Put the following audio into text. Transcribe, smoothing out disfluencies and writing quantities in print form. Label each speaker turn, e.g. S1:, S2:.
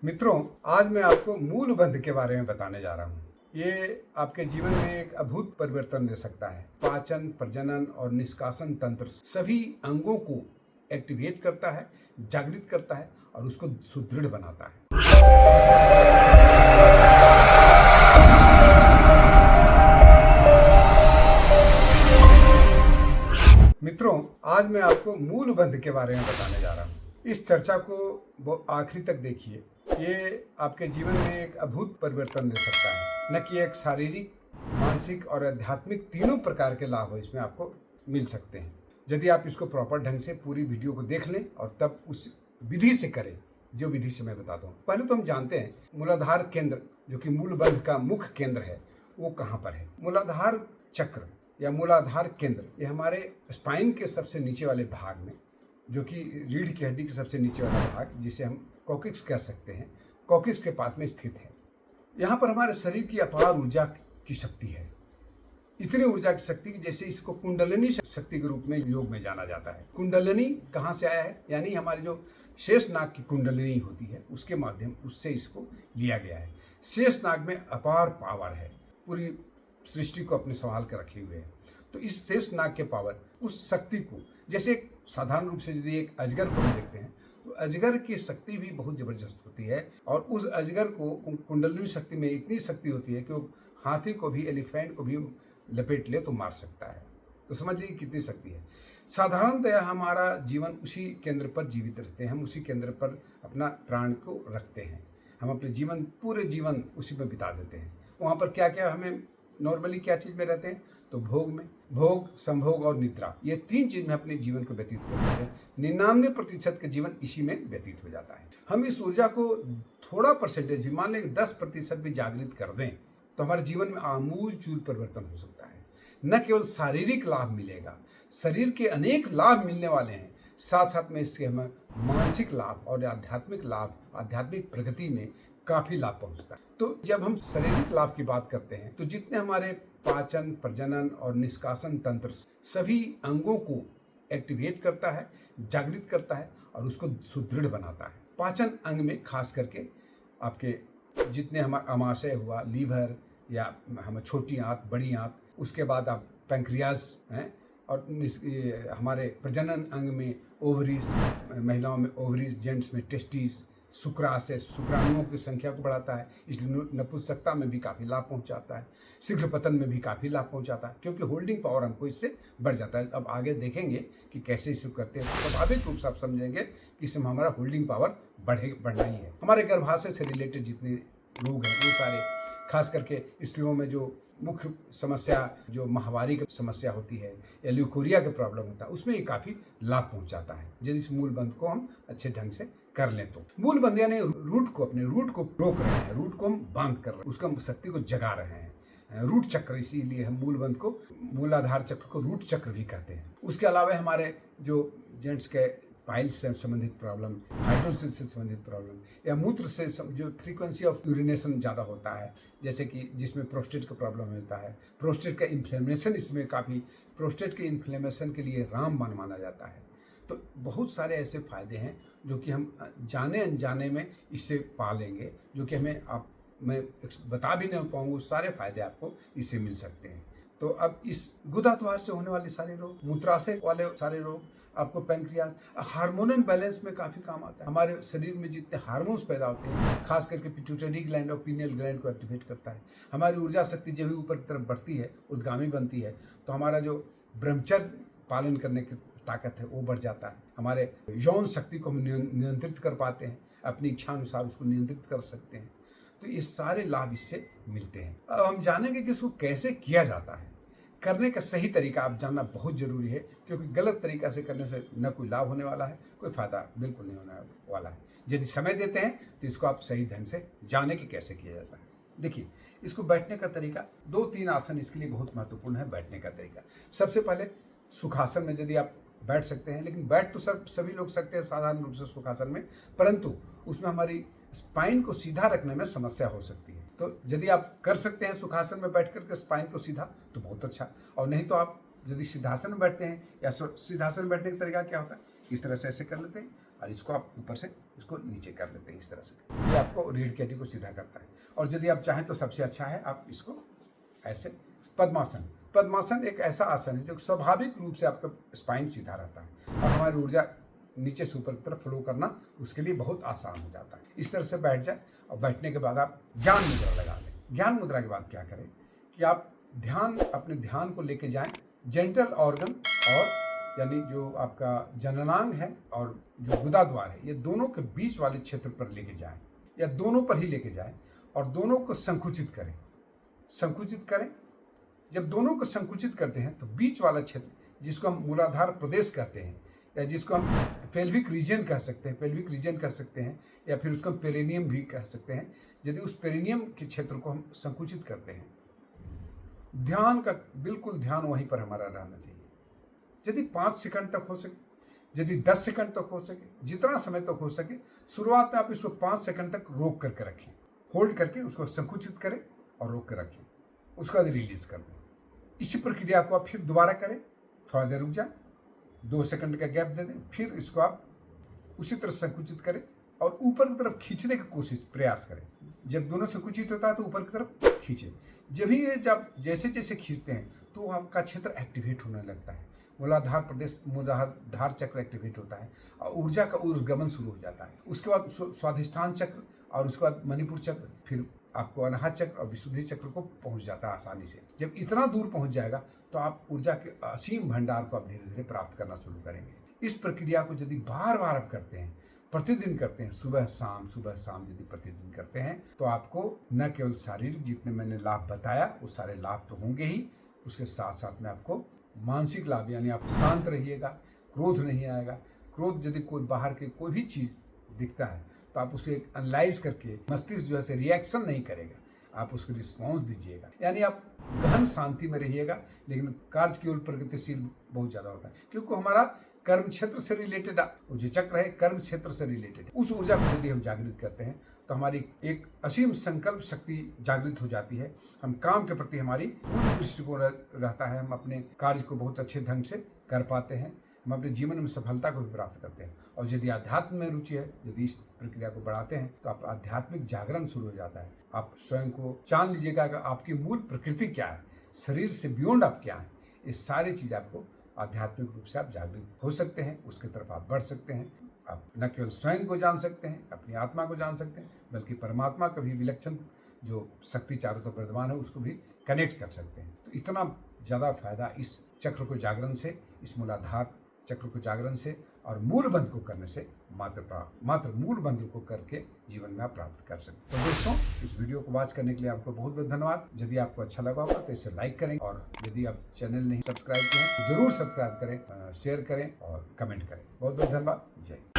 S1: मित्रों, आज मैं आपको मूल बंध के बारे में बताने जा रहा हूँ। ये आपके जीवन में एक अद्भुत परिवर्तन दे सकता है। पाचन, प्रजनन और निष्कासन तंत्र सभी अंगों को एक्टिवेट करता है, जागृत करता है और उसको सुदृढ़ बनाता है। मित्रों, आज मैं आपको मूल बंध के बारे में बताने जा रहा हूँ। इस चर्चा को आखिरी तक देखिए। ये आपके जीवन में एक अद्भुत परिवर्तन दे सकता है। न कि एक शारीरिक, मानसिक और आध्यात्मिक तीनों प्रकार के लाभ इसमें आपको मिल सकते हैं, यदि आप इसको प्रॉपर ढंग से पूरी वीडियो को देख लें और तब उस विधि से करें जो विधि से मैं बताता हूँ। पहले तो हम जानते हैं मूलाधार केंद्र, जो कि मूल बंध का मुख्य केंद्र है, वो कहाँ पर है। मूलाधार चक्र या मूलाधार केंद्र ये हमारे स्पाइन के सबसे नीचे वाले भाग में, जो कि रीढ़ की हड्डी के सबसे नीचे वाला भाग, जिसे हम कॉक्सिक्स कह सकते हैं, कॉक्सिक्स के पास में स्थित है। यहाँ पर हमारे शरीर की अपार ऊर्जा की शक्ति है। इतनी ऊर्जा की शक्ति कि जैसे इसको कुंडलिनी शक्ति के रूप में योग में जाना जाता है। कुंडलिनी कहाँ से आया है, यानी हमारी जो शेष नाग की कुंडलिनी होती है उसके माध्यम उससे इसको लिया गया है। शेष नाग में अपार पावर है, पूरी सृष्टि को अपने संभाल कर रखे हुए है। तो इस शेष नाग के पावर, उस शक्ति को, जैसे साधारण रूप से यदि एक अजगर को हम देखते हैं तो अजगर की शक्ति भी बहुत जबरदस्त होती है और उस अजगर को कुंडलिनी शक्ति में इतनी शक्ति होती है कि वो हाथी को भी, एलिफेंट को भी लपेट ले तो मार सकता है। तो समझिए कितनी शक्ति है। साधारणतः हमारा जीवन उसी केंद्र पर जीवित रहते हैं, हम उसी केंद्र पर अपना प्राण को रखते हैं। हम अपने जीवन, पूरे जीवन उसी में बिता देते हैं। वहाँ पर क्या क्या हमें नॉर्मली क्या चीज़ में रहते हैं, तो भोग में, भोग, संभोग और निद्रा, ये तीन चीज में अपने जीवन को व्यतीत करते हैं। 99% का जीवन इसी में व्यतीत हो जाता है। हम इस ऊर्जा को थोड़ा परसेंटेज भी, मान लें 10% भी जागृत कर दें तो हमारे जीवन में आमूल चूल परिवर्तन हो सकता है। न केवल शारीरिक लाभ मिलेगा, शरीर के अनेक लाभ मिलने वाले हैं, साथ साथ में इससे हमें मानसिक लाभ और आध्यात्मिक लाभ, आध्यात्मिक प्रगति में काफी लाभ पहुंचता है। तो जब हम शारीरिक लाभ की बात करते हैं तो जितने हमारे पाचन, प्रजनन और निष्कासन तंत्र सभी अंगों को एक्टिवेट करता है, जागृत करता है और उसको सुदृढ़ बनाता है। पाचन अंग में खास करके आपके जितने हमारा अमाशय हुआ, लीवर या हम छोटी आंत, बड़ी आंत, उसके बाद आप पैंक्रियाज हैं, और हमारे प्रजनन अंग में ओवरीज, महिलाओं में ओवरीज, जेंट्स में टेस्टिस, शुक्राशय शुक्राणुओं की संख्या को बढ़ाता है, इसलिए नपुंसकता में भी काफ़ी लाभ पहुंचाता है, शीघ्र पतन में भी काफ़ी लाभ पहुंचाता है, क्योंकि होल्डिंग पावर हमको इससे बढ़ जाता है। अब आगे देखेंगे कि कैसे इसे करते हैं, तो स्वाभाविक रूप से आप समझेंगे कि इसमें हमारा होल्डिंग पावर बढ़ना ही है। हमारे गर्भाशय से रिलेटेड जितने रोग हैं वो सारे, खास करके स्त्रियों में जो मुख्य समस्या, जो माहवारी की समस्या होती है या ल्यूकोरिया का प्रॉब्लम होता है, उसमें ये काफ़ी लाभ पहुंचाता है यदि इस मूल बंध को हम अच्छे ढंग से कर लें तो। मूल बंध यानी रूट को, अपने रूट को रोक रहे हैं, रूट को हम बांध कर रहे हैं, उसका शक्ति को जगा रहे हैं। रूट चक्र, इसीलिए हम मूल बंध को, मूलाधार चक्र को रूट चक्र भी कहते हैं। उसके अलावा हमारे जो जेंट्स के पाइल्स से संबंधित प्रॉब्लम, हाइड्रोसिस से संबंधित प्रॉब्लम या मूत्र से जो फ्रीक्वेंसी ऑफ यूरिनेशन ज़्यादा होता है, जैसे कि जिसमें प्रोस्टेट का प्रॉब्लम होता है, प्रोस्टेट का इन्फ्लेमेशन, इसमें काफ़ी प्रोस्टेट के इन्फ्लेमेशन के लिए रामबाण माना जाता है। तो बहुत सारे ऐसे फायदे हैं जो कि हम जाने अनजाने में इससे पा लेंगे, जो कि मैं बता भी नहीं पाऊंगा। सारे फायदे आपको इससे मिल सकते हैं। तो अब इस गुदाद्वार से होने वाले सारे रोग, मूत्राशय वाले सारे रोग, आपको पैंक्रियाज, हार्मोनल बैलेंस में काफ़ी काम आता है। हमारे शरीर में जितने हार्मोन्स पैदा होते हैं, खास करके पिट्यूटरी ग्लैंड और पीनियल ग्लैंड को एक्टिवेट करता है। हमारी ऊर्जा शक्ति जब भी ऊपर की तरफ बढ़ती है, उद्गामी बनती है, तो हमारा जो ब्रह्मचर्य पालन करने की ताकत है वो बढ़ जाता है। हमारे यौन शक्ति को हम नियंत्रित कर पाते हैं, अपनी इच्छा अनुसार उसको नियंत्रित कर सकते हैं। तो ये सारे लाभ इससे मिलते हैं। अब हम जानेंगे कि इसको कैसे किया जाता है। करने का सही तरीका आप जानना बहुत जरूरी है, क्योंकि गलत तरीका से करने से न कोई लाभ होने वाला है, कोई फायदा बिल्कुल नहीं होने वाला है। यदि समय देते हैं तो इसको आप सही ढंग से जाने कि कैसे किया जाता है। देखिए, इसको बैठने का तरीका, 2-3 आसन इसके लिए बहुत महत्वपूर्ण है। बैठने का तरीका, सबसे पहले सुखासन में यदि आप बैठ सकते हैं, लेकिन बैठ तो सभी लोग सकते हैं साधारण रूप से सुखासन में, परंतु उसमें हमारी स्पाइन को सीधा रखने में समस्या हो सकती है। तो यदि आप कर सकते हैं सुखासन में बैठ करके स्पाइन को सीधा, तो बहुत अच्छा। और नहीं तो आप यदि सिद्धासन में बैठते हैं, या सिद्धासन में बैठने का तरीका क्या होता है, इस तरह से ऐसे कर लेते हैं, और इसको आप ऊपर से इसको नीचे कर लेते हैं इस तरह से। ये आपको रीढ़ की हड्डी को सीधा करता है। और यदि आप चाहें तो सबसे अच्छा है आप इसको ऐसे पद्मासन। पद्मासन एक ऐसा आसन है जो स्वाभाविक रूप से आपका स्पाइन सीधा रहता है और हमारी ऊर्जा नीचे से ऊपर की तरफ फ्लो करना उसके लिए बहुत आसान हो जाता है। इस तरह से बैठ जाए और बैठने के बाद आप ज्ञान मुद्रा लगा लें। ज्ञान मुद्रा के बाद क्या करें कि आप अपने ध्यान को लेके जाएं जेंटल ऑर्गन और यानी जो आपका जननांग है और जो गुदा द्वार है, ये दोनों के बीच वाले क्षेत्र पर लेके जाएं या दोनों पर ही लेके जाएं और दोनों को संकुचित करें। संकुचित करें। जब दोनों को संकुचित करते हैं तो बीच वाला क्षेत्र जिसको हम मूलाधार प्रदेश कहते हैं या जिसको हम पेल्विक रीजन कह सकते हैं या फिर उसको हम पेरिनियम भी कह सकते हैं, यदि उस पेरिनियम के क्षेत्र को हम संकुचित करते हैं, ध्यान का बिल्कुल ध्यान वहीं पर हमारा रहना चाहिए। यदि 5 सेकंड तक हो सके, यदि 10 सेकंड तक हो सके, जितना समय तक हो सके, शुरुआत में आप इसको 5 सेकंड तक रोक करके रखें, होल्ड करके उसको संकुचित करें और रोक कर रखें, उसके बाद रिलीज कर दें। इसी प्रक्रिया को आप फिर दोबारा करें, थोड़ा देर रुक जाए, 2 सेकंड का गैप दे दें, फिर इसको आप उसी तरह संकुचित करें और ऊपर की तरफ खींचने की प्रयास करें। जब दोनों संकुचित होता है तो ऊपर की तरफ खींचें। जब जैसे जैसे खींचते हैं तो आपका क्षेत्र एक्टिवेट होने लगता है, मूलाधार चक्र एक्टिवेट होता है और ऊर्जा का ऊर्ध्वगमन शुरू हो जाता है। उसके बाद स्वाधिष्ठान चक्र और उसके बाद मणिपुर चक्र, फिर आपको अनाहत चक्र और विशुद्धि चक्र को पहुंच जाता है आसानी से। जब इतना दूर पहुंच जाएगा तो आप ऊर्जा के असीम भंडार को आप धीरे धीरे प्राप्त करना शुरू करेंगे। इस प्रक्रिया को यदि बार बार आप करते हैं, प्रतिदिन करते हैं, सुबह शाम यदि प्रतिदिन करते हैं तो आपको न केवल शारीरिक जितने मैंने लाभ बताया वो सारे लाभ तो होंगे ही, उसके साथ साथ में आपको मानसिक लाभ, यानी आप शांत रहिएगा, क्रोध नहीं आएगा। क्रोध यदि कोई बाहर के कोई भी चीज दिखता है तो आप उसे एनालाइज करके मस्तिष्क जो है रिएक्शन नहीं करेगा, आप उसको रिस्पॉन्स दीजिएगा, यानी आप गहन शांति में रहिएगा। लेकिन कार्य की ओर प्रगतिशील बहुत ज्यादा होता है क्योंकि हमारा कर्म क्षेत्र से रिलेटेड जो चक्र है कर्म क्षेत्र से रिलेटेड, उस ऊर्जा को यदि हम जागृत करते हैं तो हमारी एक असीम संकल्प शक्ति जागृत हो जाती है। हम काम के प्रति हमारी पूरी दृष्टिकोण रहता है, हम अपने कार्य को बहुत अच्छे ढंग से कर पाते हैं, हम अपने जीवन में सफलता को भी प्राप्त करते हैं। और यदि आध्यात्म में रुचि है, यदि इस प्रक्रिया को बढ़ाते हैं तो आप आध्यात्मिक जागरण शुरू हो जाता है। आप स्वयं को जान लीजिएगा कि आपकी मूल प्रकृति क्या है, शरीर से बियॉन्ड आप क्या है। ये सारी चीज आपको आध्यात्मिक रूप से आप जागृत हो सकते हैं, उसके तरफ आप बढ़ सकते हैं। आप न केवल स्वयं को जान सकते हैं, अपनी आत्मा को जान सकते हैं, बल्कि परमात्मा का भी विलक्षण जो शक्ति चारों तरफ विद्यमान है उसको भी कनेक्ट कर सकते हैं। तो इतना ज़्यादा फायदा इस चक्र को जागरण से, इस मूलाधार चक्र को जागरण से और मूल बंध को करने से मात्र मूल बंध को करके जीवन में आप प्राप्त कर सकते हैं। तो दोस्तों, इस वीडियो को वॉच करने के लिए आपको बहुत बहुत धन्यवाद। यदि आपको अच्छा लगा होगा तो इसे लाइक करें और यदि आप चैनल नहीं सब्सक्राइब किए तो जरूर सब्सक्राइब करें, शेयर करें और कमेंट करें। बहुत बहुत धन्यवाद। जय हिंद।